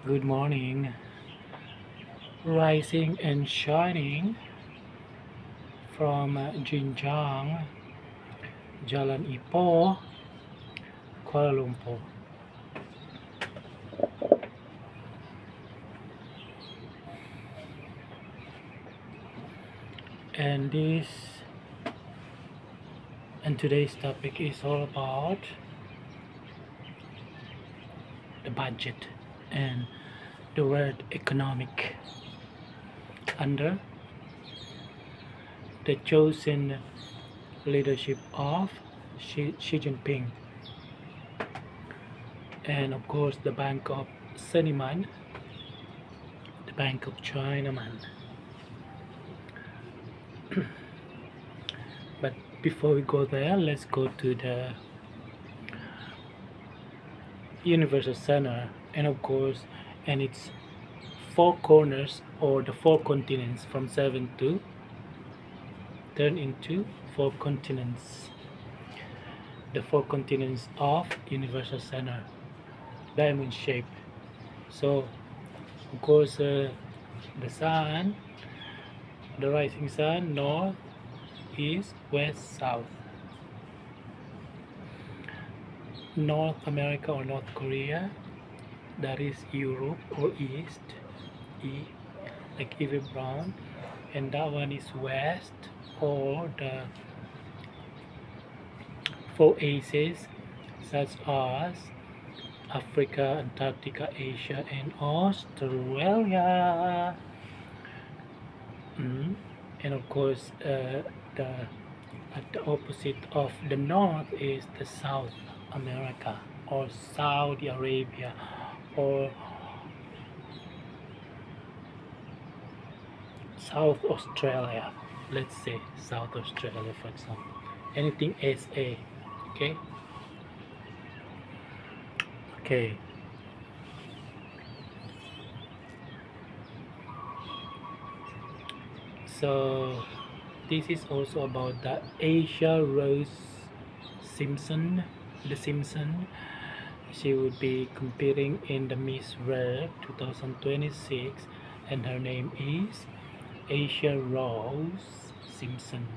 Good morning, rising and shining from Xinjiang, Jalan Ipoh, Kuala Lumpur. And this and today's topic is all about the budget and the word economic under the chosen leadership of Xi Jinping and of course the Bank of Seniman, the Bank of China man. But before we go there, let's go to the Universal Center and of course and its four corners or the four continents from seven to turn into four continents. The four continents of Universal Center, diamond shape. So of course the sun, the rising sun, north, east, west, south. North America or North Korea, that is Europe or East, E, like Evie Brown, and that one is West or the four Aces such as Africa, Antarctica, Asia, and Australia. And of course, the at the opposite of the north is the South America or Saudi Arabia or South Australia. Let's say South Australia, for example. Anything SA. Okay. Okay. So this is also about the Asia Rose Simpson. The Simpson. She would be competing in the Miss World 2026, and her name is Asia Rose Simpson.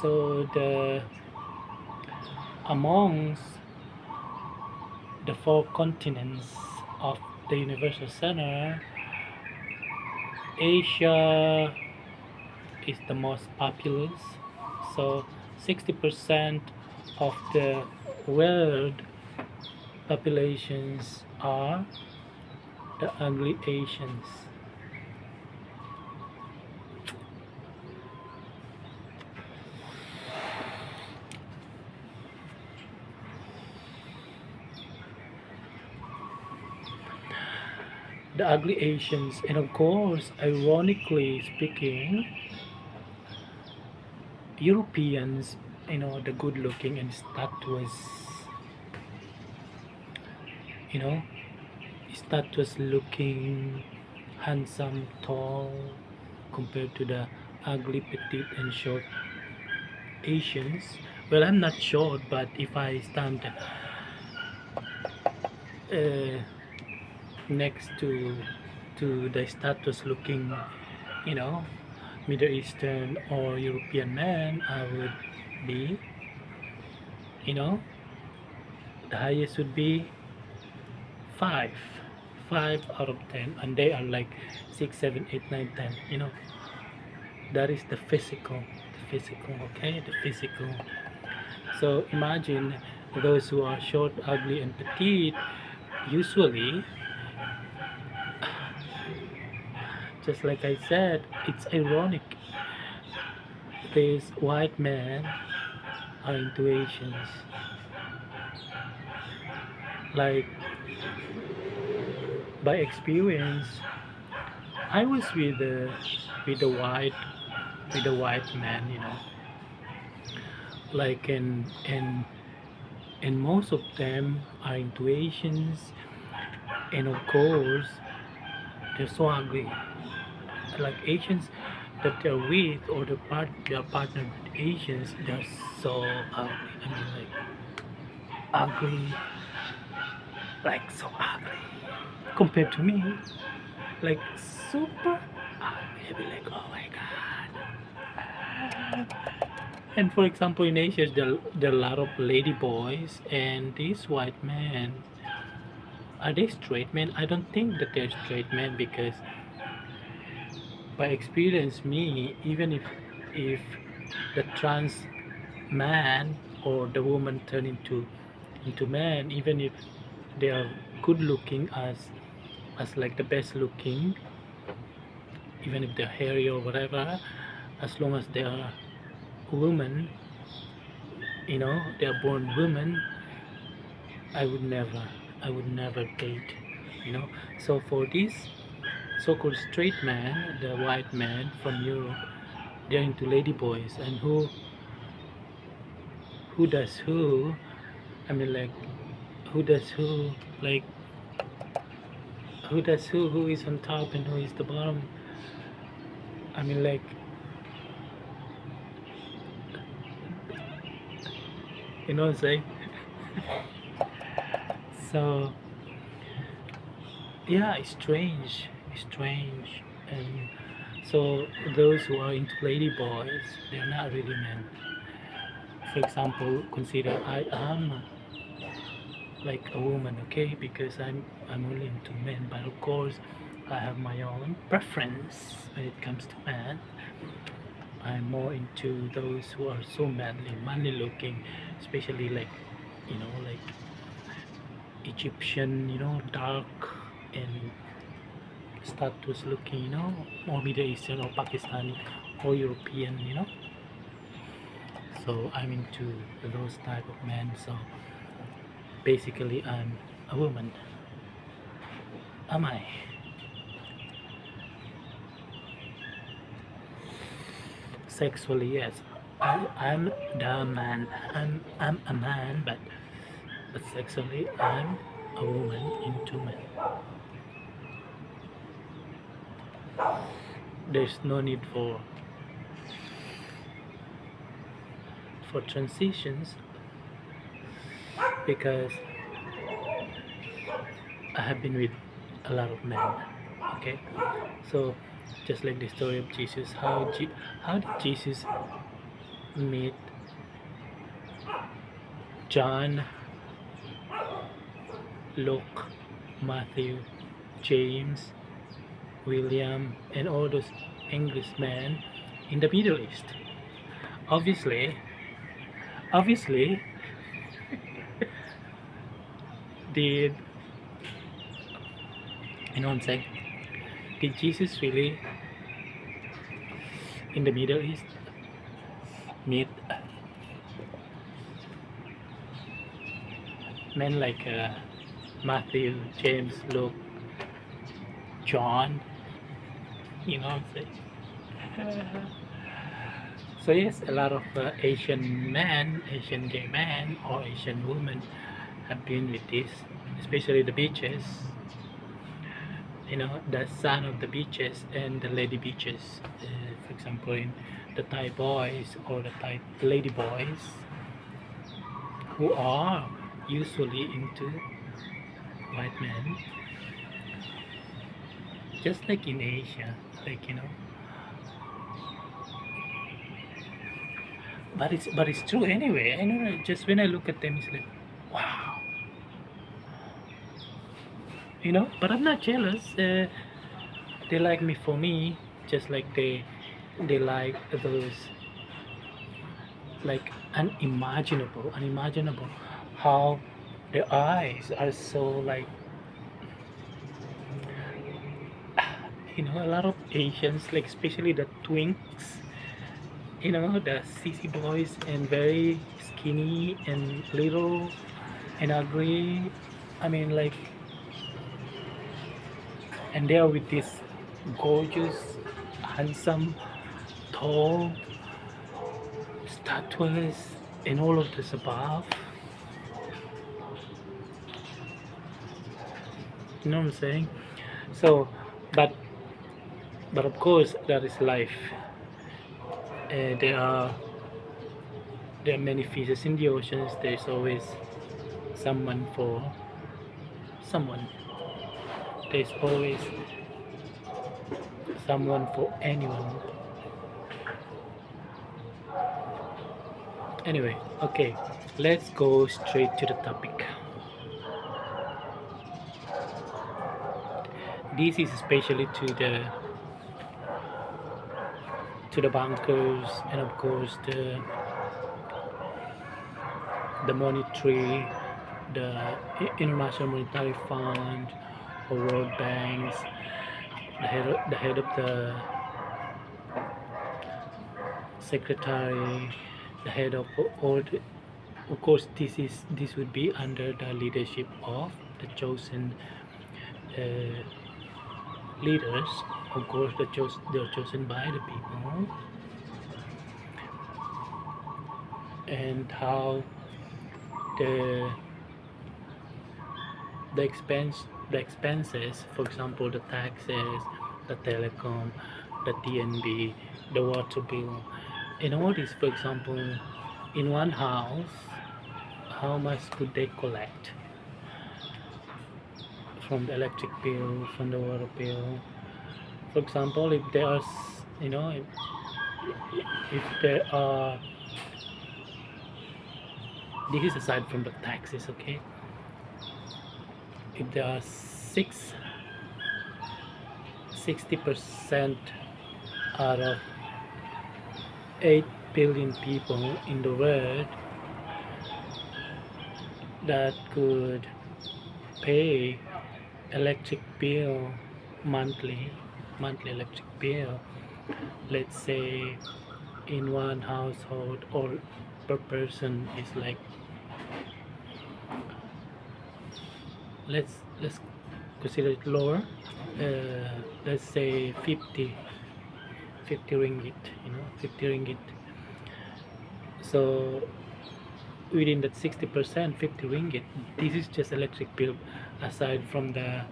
So the amongst the four continents of the Universal Center, Asia is the most populous. So 60% of the world populations are the ugly Asians. The ugly Asians, and of course, ironically speaking, Europeans, the good looking and statues, you know, statues looking handsome, tall, compared to the ugly, petite, and short Asians. Well, I'm not short, but if I stand uh, next to the statues looking, you know, Middle Eastern or European man, I would be, you know, the highest would be 5, 5 out of 10, and they are like 6, 7, 8, 9, 10. That is the physical, okay, the physical. So imagine those who are short, ugly, and petite. Usually, just like I said, it's ironic. These white men are into Asians. Like by experience, I was with the white man, like and most of them are into Asians, and of course they're so ugly. Like Asians that they're with or they're partnered with Asians, they're so ugly. I mean, like ugly, like so ugly compared to me, like super ugly. I'd be like, oh my god. And for example, in Asia, there are a lot of lady boys, and these white men, are they straight men? I don't think that they're straight men because by experience, me, even if the trans man or the woman turn into man, even if they are good looking as like the best looking, even if they're hairy or whatever, as long as they are women, they are born women, I would never, I would never date, you know. So for this so-called straight man, the white man from Europe, they're into lady boys, and who does who? I mean, like, who does who? Like, who does who? Who is on top and who is the bottom? I mean, like, you know what I'm saying? So yeah, it's strange, and so those who are into lady boys, they're not really men. For example, consider I am like a woman, okay, because I'm only into men, but of course I have my own preference when it comes to men. I'm more into those who are so manly looking, especially like, like Egyptian, dark and statues looking, or Middle Eastern or Pakistani or European, So I'm into those type of men. So basically, I'm a woman. Am I? Sexually, yes. I'm the man. I'm a man, but sexually, I'm a woman into men. There's no need for transitions because I have been with a lot of men. Okay, so just like the story of Jesus, how did Jesus meet John, Luke, Matthew, James, William, and all those Englishmen in the Middle East? Obviously, obviously, did you know what I'm saying? Did Jesus really in the Middle East meet men like Matthew, James, Luke, John? You know what I'm saying? So yes, a lot of Asian men, Asian gay men, or Asian women have been with this, especially the beaches. The son of the beaches and the lady beaches. For example, in the Thai boys or the Thai lady boys, who are usually into white men, just like in Asia, like but it's true anyway. I know, just when I look at them, it's like, wow, But I'm not jealous. They like me for me, just like they like those, like unimaginable how their eyes are so like, a lot of Asians, like especially the twinks, the sissy boys, and very skinny and little and ugly. I mean, like, and they are with this gorgeous, handsome, tall statues and all of this above. You know what I'm saying? So, but of course, that is life. There are many fishes in the oceans. There's always someone for someone. There's always someone for anyone. Anyway, okay, let's go straight to the topic. This is especially to the bankers and of course the monetary, the International Monetary Fund or World Banks, the head of the secretary, the head of all the, of course this would be under the leadership of the chosen uh, leaders. Of course they're chosen by the people. And how the the expenses, for example the taxes, the telecom, the TNB, the water bill, and all this, for example, in one house, how much could they collect from the electric bill, from the water bill? For example, if there are, you know, if there are, this is aside from the taxes, okay? If there are 60% out of 8 billion people in the world that could pay electric bill monthly electric bill, let's say in one household or per person is like, let's consider it lower, let's say 50 ringgit, 50 ringgit. So within that 60%, 50 ringgit, this is just electric bill, aside from the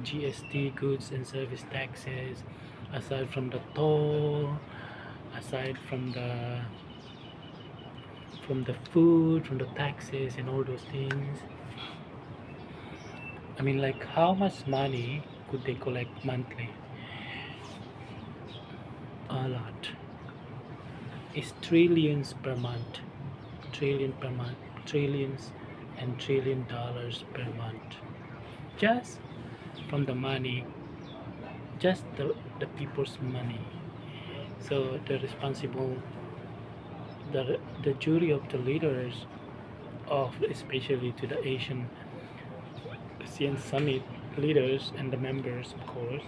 GST, goods and service taxes, aside from the toll, aside from the food, from the taxes and all those things. I mean, like, how much money could they collect monthly? A lot. It's trillions per month. Trillions and $1 trillion per month. Just from the money, just the people's money. So the jury of the leaders of, especially to the ASEAN Summit leaders and the members, of course,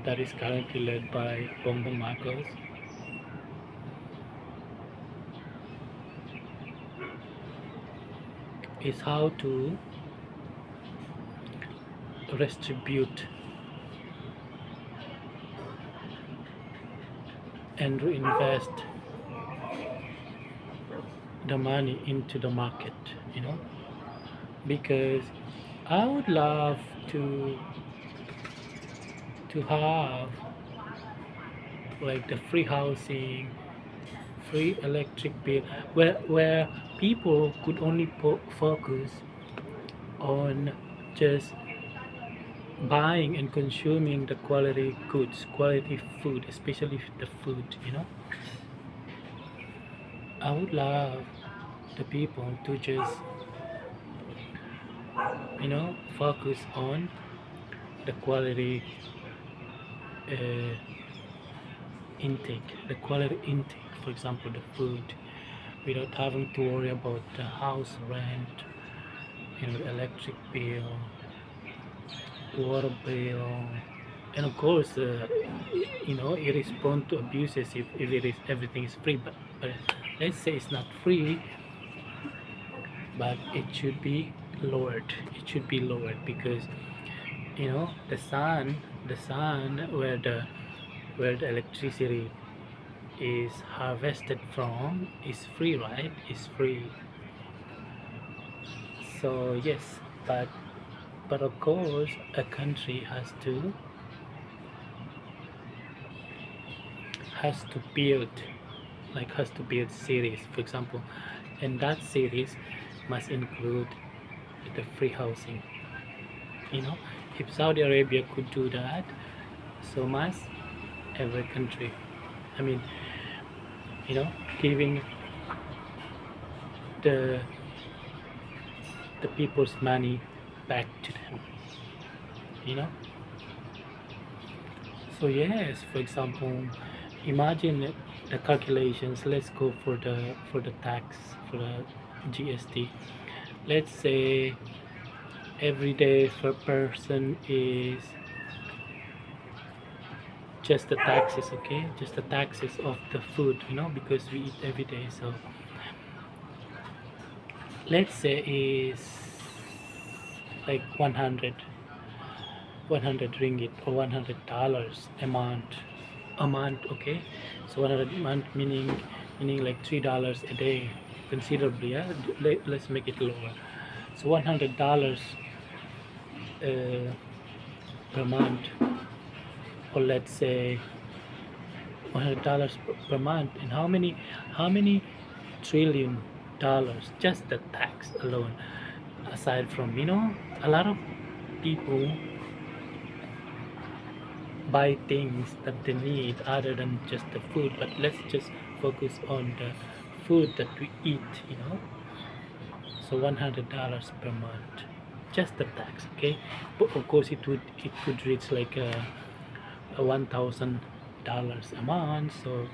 that is currently led by Bongbong Marcos, is how to redistribute and reinvest the money into the market, because I would love to have like the free housing, free electric bill, where people could only focus on just buying and consuming the quality goods, quality food, especially the food, I would love the people to just, focus on the quality uh, the quality intake, for example, the food, without having to worry about the house rent, the electric bill, water bill, and of course, it is prone to abuses if everything is free. But let's say it's not free, but it should be lowered. It should be lowered because the sun where the electricity is harvested from is free, right? Is free. So yes, but of course a country has to build cities, for example, and that cities must include the free housing. You know, if Saudi Arabia could do that, so must every country. I mean, you know, giving the the people's money back to them. You know, so yes, for example, imagine the calculations. Let's go for the tax, for the GST. Let's say every day per person is just the taxes, okay, just the taxes of the food, you know, because we eat every day. So let's say is like 100 ringgit or $100 a month, okay. So 100 a month, meaning like $3 a day, considerably. Yeah, let's make it lower. So $100 uh, per month, or let's say $100 per month. And how many trillion dollars just the tax alone, aside from, a lot of people buy things that they need other than just the food. But let's just focus on the food that we eat, so $100 per month, just the tax, okay. But of course it could reach like a $1,000 a month. So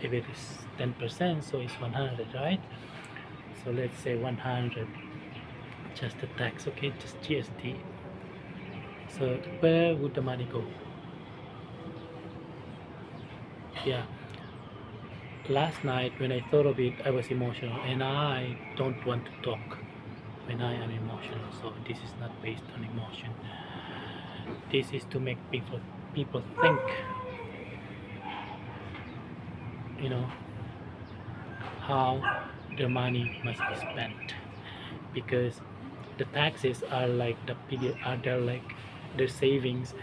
if it is 10%, so it's 100, right? So let's say 100, just the tax, okay, just GST. So where would the money go? Yeah, last night when I thought of it, I was emotional, and I don't want to talk when I am emotional. So this is not based on emotion. This is to make people think, you know, how their money must be spent, because the taxes are like the piggy, are there like their savings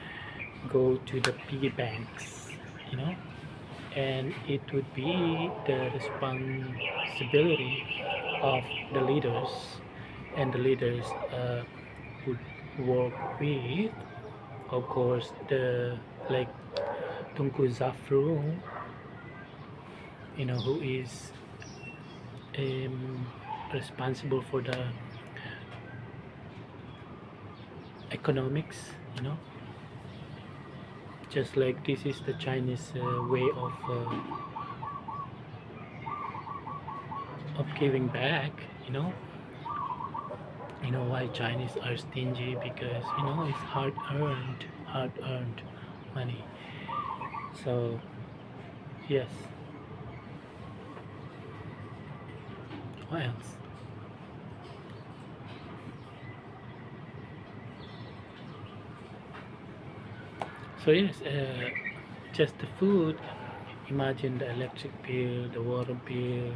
go to the piggy banks, you know, and it would be the responsibility of the leaders, and the leaders would work with, of course, the like Tunku Zafru, who is um, responsible for the economics, just like this is the Chinese way of giving back. You know why Chinese are stingy? Because it's hard earned money. So yes, what else? So yes, just the food. Imagine the electric bill, the water bill,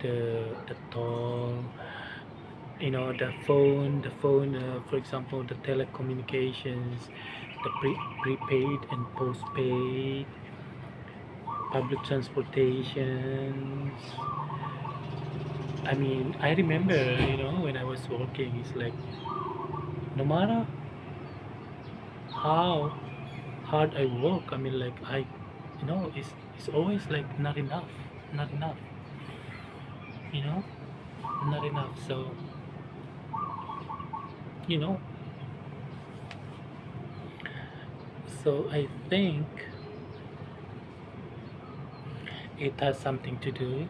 the toll, the phone, for example, the telecommunications, the prepaid and postpaid, public transportations. I mean, I remember, when I was working, it's like no matter how hard I work, I mean, like it's always like not enough, not enough, you know, not enough. So you know, so I think it has something to do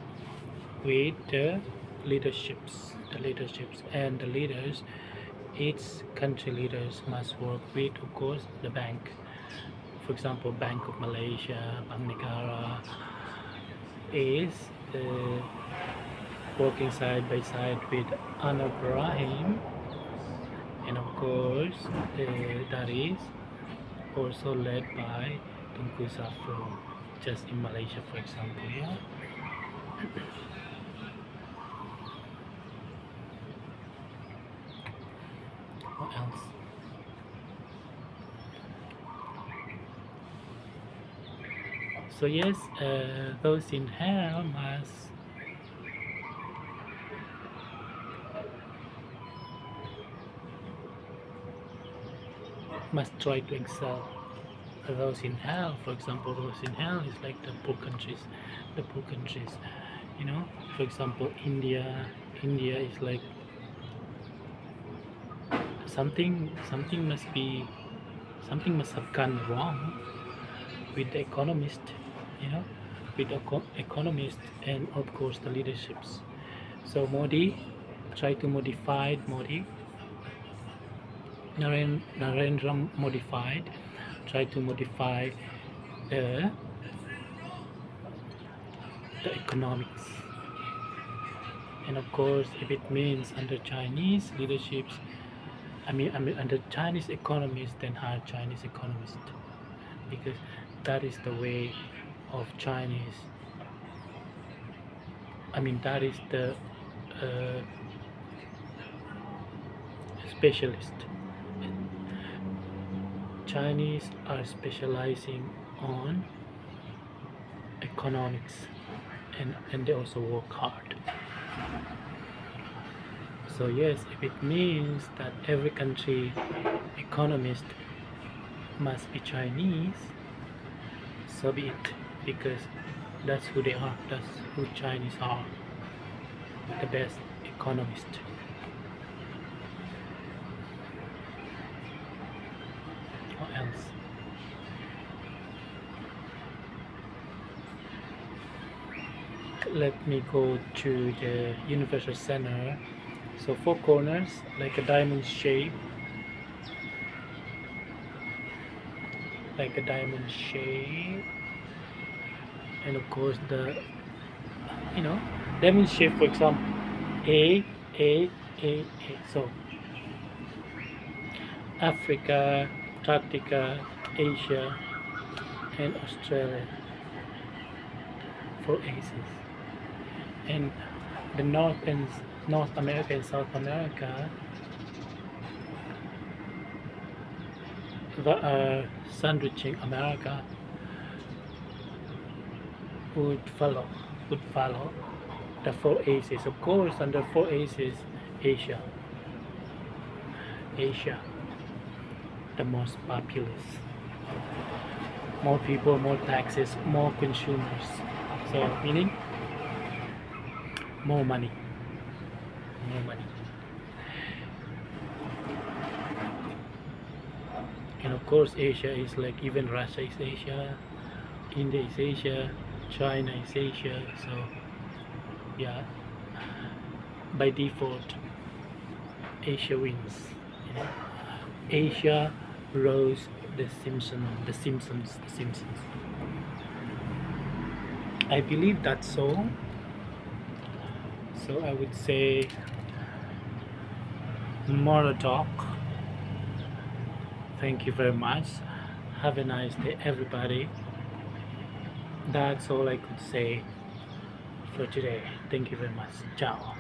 with the leaderships, and the leaders. Each country leaders must work with, of course, the bank. For example, Bank of Malaysia, Bank Negara is uh, working side by side with Anwar Ibrahim, and of course, that is also led by Tunku Safro, just in Malaysia, for example. Yeah. What else? So yes, those in hell must must try to excel. Those in hell, for example, those in hell is like the poor countries, you know. For example, India is like something must be something must have gone wrong with the economist, you know, with the economist and of course the leaderships. So Modi try to modify Modi Narendra modified try to modify the the economics, and of course if it means under Chinese leaderships, I mean under Chinese economists, then hire Chinese economists, because that is the way of Chinese. I mean that is the uh, specialist. Chinese are specializing on economics, and they also work hard. So yes, if it means that every country economist must be Chinese, so be it, because that's who they are, that's who Chinese are, the best economist. Or else. Let me go to the universal center. So four corners like a diamond shape, like a diamond shape, and of course the, you know, diamond shape, for example, a a a a. So Africa, Antarctica, Asia, and Australia, four aces, and the North America and South America, the sandwiching America would follow would follow the four aces. Of course, under four aces, Asia, Asia, the most populous, more people, more taxes, more consumers. So meaning more money, more money. And of course, Asia is like, even Russia is Asia, India is Asia, China is Asia. So yeah, by default, Asia wins. You know, Asia rose the Simpsons. I believe that's so. So I would say more talk. Thank you very much. Have a nice day, everybody. That's all I could say for today. Thank you very much. Ciao.